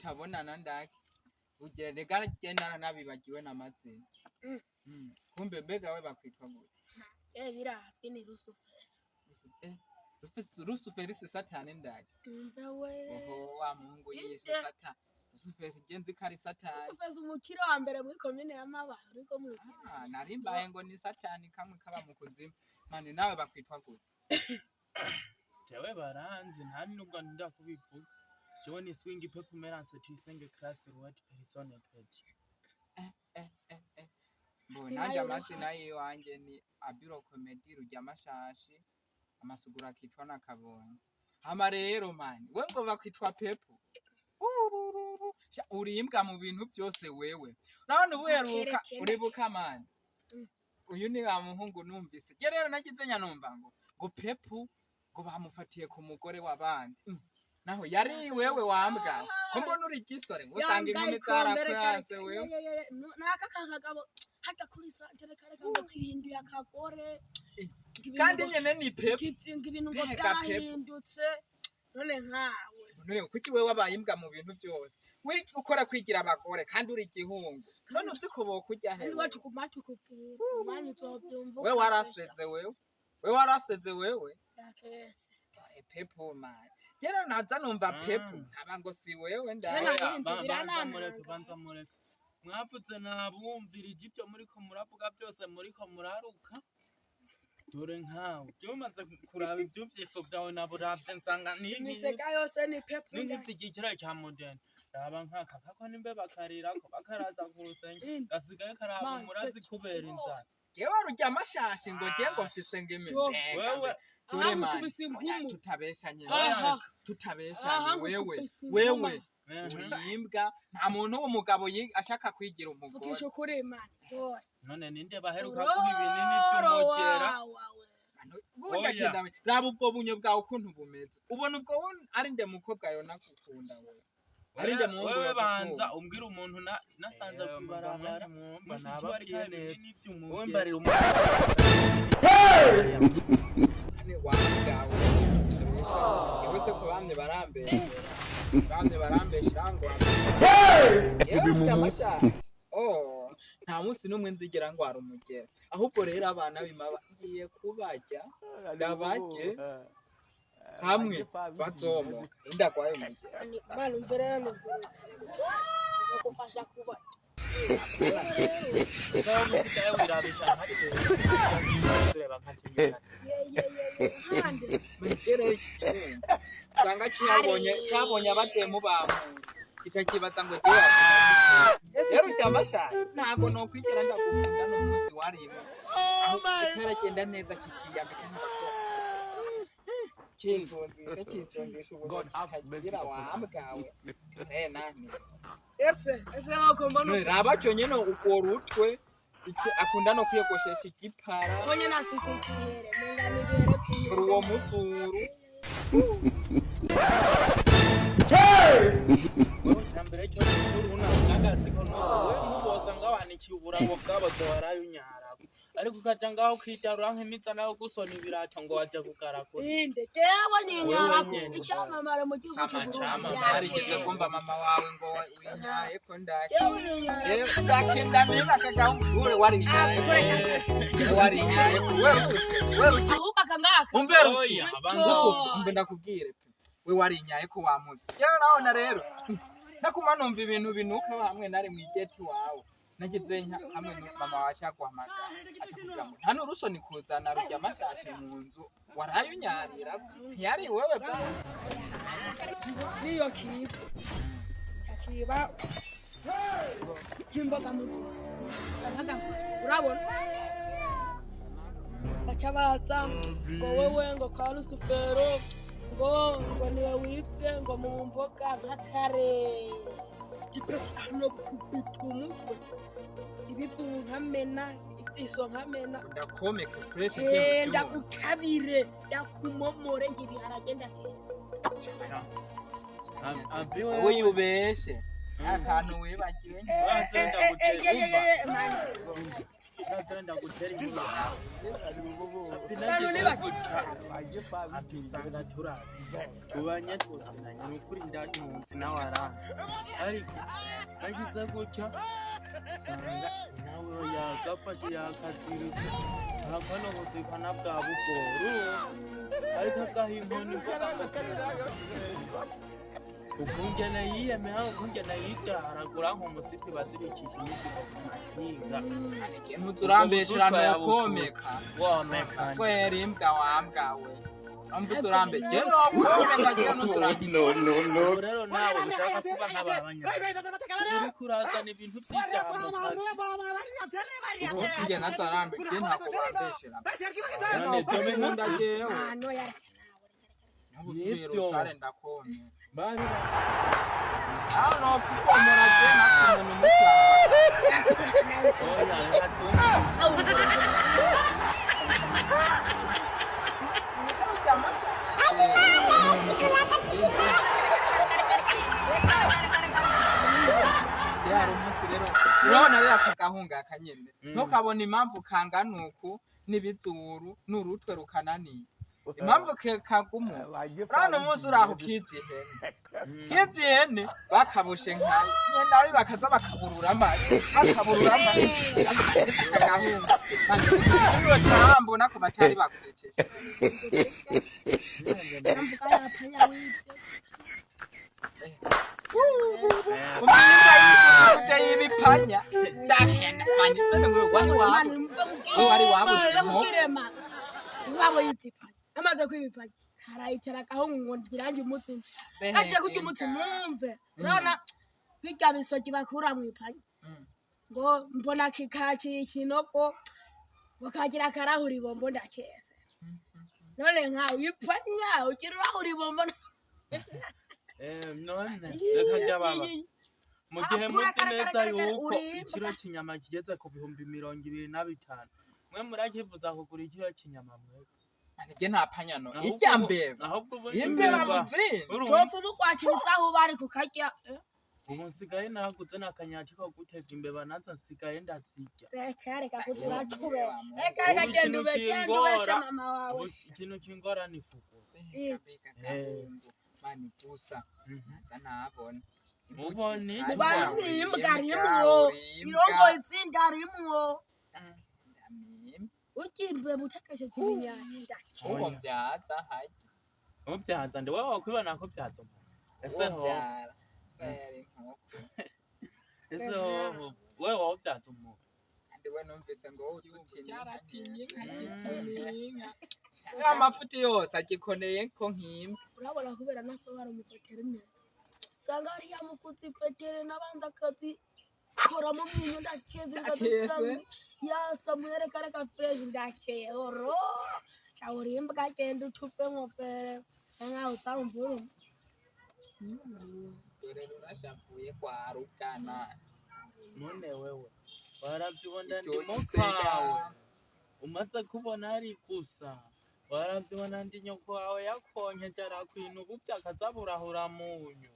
tutabonana ndake ugere rega genda nabibagiwe n'amazina kumbe mbega we bakwitwa gute birazwi ni Rusuferi Rusuferi se satani ndake oho wa mungu Yesu satani Rusuferi genzi kari satani Rusuferi umukire wa mbere muri commune ya Mabaye uriko muri narimbaye ngo ni satani kamwe kaba mu kuzimu mani nawe bakwitwa gute jewe baranzi nta nubwo ndakubivuga jewe ni swing performance tuyisenge class what person page nanje amazina yiwanje ni Abiro Comedy rujya amashashi amasugura akitwa nakabonye hama rero mani we ngo bakwitwa Pepo urimbwa mu bintu byose wewe nabone ubuheruka uribuka mani uyu ni wa muhungu numvise je rero nagize nyanumva ngo Pepo ngo bamufatiye ku mugore w'abandi naho yari wewe wambwa ko mbona uri gisore usanga inkumi zarakwase wewe naka kakagabo hata kuri santere kare kango kihinduye akagore kandi nyene ni Pepo kitsinga ibintu ngo byahindutse none nkawe none kuki wewe wabaye imbwa mu bintu byose wiki ukora kwigira abagore kandi uri igihungu none uzi ko bokujya he wacu kumatu kubwira manye uzobyumva wewe waraseze wewe yakese Pepo man jera naza numva Pepo abango si wewe banza mureka mwapfutse ntabumvira igibyo muriko muravuga byose muriko muraruka dore nkawe byumaze kuraba ibyo byiso byawe naburavye nsanga niseka yose ni Pepo n'igikira cya modern raba nkaka kako nimbe bakarirako bakaraza kurusenge gasigaye karaba murazi kubera inzara jewe rujya amashashi ngo je ngo mfise ngeme wewe tutabeshanye wewe urimbwa nta muntu w'umugabo ashaka kwigira umugore ukisho kuri Imana none ninde baheruka kuba ibinini by'umugera raba ubwo bunyo bwawe ukuntu bumeze ubona ubwo ari nde mukobwa yo nakukunda wewe ari nde muhungu wewe banza umbwira umuntu nasanze kubarabara nabakiye neza wembarira umuntu wese ko bamwe barambesha ngo nta munsi n'umwe nzigera ngo ari umugera ahubwo rero abana bimaba ngiye kubajya ndabaje hamwe bazomo inda kwayo mugera bana umberano uzokufasha kubajya sawa musikaye wirabisha ntari kureba nkatimena hande mugere usanga cyabonye abatemu bamu kibaza ngo giye rero cyamashaka ntabwo no kwigera ndagukunda no munsi warimo aho itaragenda neza kikiyambika n'abakora kinzonzisha ubwo kitagira wambwawe nani ese wako mbona raba cyo nyene ukorutwe iki akunda no kwiyogoshesha igipara onye nafise ikihere menga nibere turi uwo muzuru mbere cyo uruna ngagazi ko no we muboza ngawanikiye uburango bw'abazo warayunyarago ariko ukaja ngaho kwitarura nk'imitsa nayo gusona ibirato ngo waje kugarakora inde kewe ninyarago icyamamare mu gihugu cy'Uburundi yarigeze kumva mama wawe ngo winyaye ko ndake ndakenda niba kagaho ure warinyaye wewe ahubwo akangaka umbera umbe ndakubwire we warinyaye ko wamuze yewe naona rero nakuma numva ibintu binuka hamwe nari mu igeti wawe nagize hamwe no mama wacu akwamagara atakubwira ngo hano rusoni kuzana rujya amashashi mu nzu warayunyarira ntiyari wewe bwanze niyo kiti akiba himbaga muti banaga urabona bacabaza ngo wewe ngo kwa Rusufero ngo niwe wibye ngo mu mboga nk'akare gipeti hano kubitumutwe ibintu nkamena ibyiso nkamena ndakomeka fresh ndakutabire ndakumomore ngibiharage ndakeza wowe yubeshe akantu wibagiwe nazenda gutera inyuma apisanga tubanye tuzinanye nukuri ndatunzi nawe aranga ariko nagize gutya sanga nawe yagafashe yakazirika ntabwo kuzikana bwa bugoro ariko agahinkoni ukungena yiyemera ukungena yidaharagura nk'umusipi bazirikisha imizigo ku makinga ntuzurambeshera nukomeka swera imbwa wambwawe ambuturambe gero komeka gero ntuzurambeshera rero nawe ushaka kuba nk'ababanya uri kurazana ibintu by'ibyaha mu kazi njye natarambe njye ntako bambeshera none dome nkundagewe n'ubusubira usare ndakome bari aho no kukomora je nakumena yari umunsi rero urabona rero akagahunga akanyene ntukabona impamvu kanganuku n'ibizuru n'urutwe rukananiye impamvu kagumu urabona umunsi uraho kizi ihene bakabushe nkayo nyenda ari bakaza bakaburura amazi akagahunga iyo tambo nako batari bakwejeje umwinga yisutse kuja yibipanya ndakenda manje none ngo wari wabuze iwabo yitipanya amaze kwibipanya karayicara gahungu ngo ndirange umutsi gaje kurya umutsi mwumve urabona bijya bisoki bakura mu ipanya ngo mbona kikaci ikinoko bakagira karahuri bombo ndakese none nkawe ipanya ugira urahuri bombo none reka jya baba mu gihe muzi neza yuko ikiro cy'inyama kigeze ku 225 mwe murakivuza kugura ikiro cy'inyama mwe anige nta panyano ijya mbeba imbeba muzi topfu mukwakiriza aho bari kukarya ubu nsigaye naguze nakanyaki ko guteka imbeba nazo nsigaye ndazirya reka kuturacube reka genda ubesha mama wawe ikintu kingora ni fuko mani gusa naza nabona muboni imbwa rimwo irongo itsinda rimwo ukimbe butakashe kibinyanya uwo byaza hayi ubyaza ndi wowe kwibona ko byaza ese ho twere nkoko ese ho wowe wabyaza umuntu ndi we numvise ngo uzutinye amafuti yose agikoneye ko nkimba urabona kubera nasohara mu veterinary sanga ari yamukuzi veterinary nabanda kazi kora mu mwinyo ndakeze ndasami ya Samuel kareka fresh ndake oro chaurimbwa kagenda utupe ngopere nanga utsamvuru dore rurashavuye kwa rukana none wewe warabyibona ndimo kawe umaze kubona ari gusa warabyibona ndi nyoko wawe yakonye cyara kwintu bubyakazaburahura munyu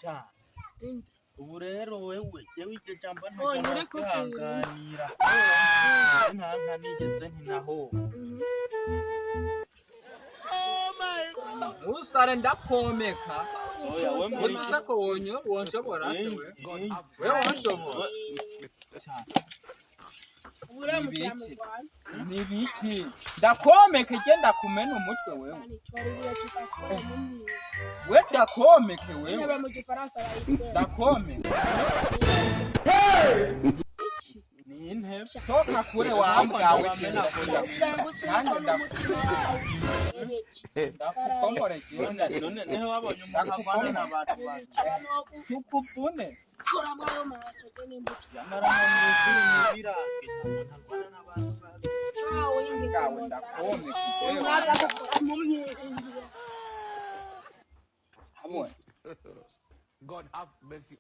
cyane ubu rero wewe yewe icyo jambo ntajya kwihanganira nta nigeze ntinaho usare ndakomeka uzi ko wonshobora se we wonshobora nibiki ndakomeke genda kumena umutwe wewe we ndakomeke wewe ndakomeke n'intebe toka kure wambwawe mena kure kandi ndakukomore genda none niho wabonye umuntu agwana n'abantu tukuvune kora mwayo maso gene mbuto yamara mu mwizuri nibiratwe ntagwana n'abantu awo inge ngawe ndakomeke umwana gukora mu myirindire hamwe God have mercy.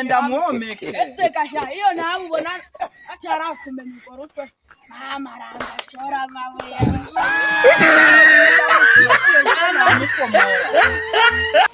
Ndamwomeke ese kasha iyo ntabwo ubona atarakumenya urutwe amaranga chora amabuye Namukomora.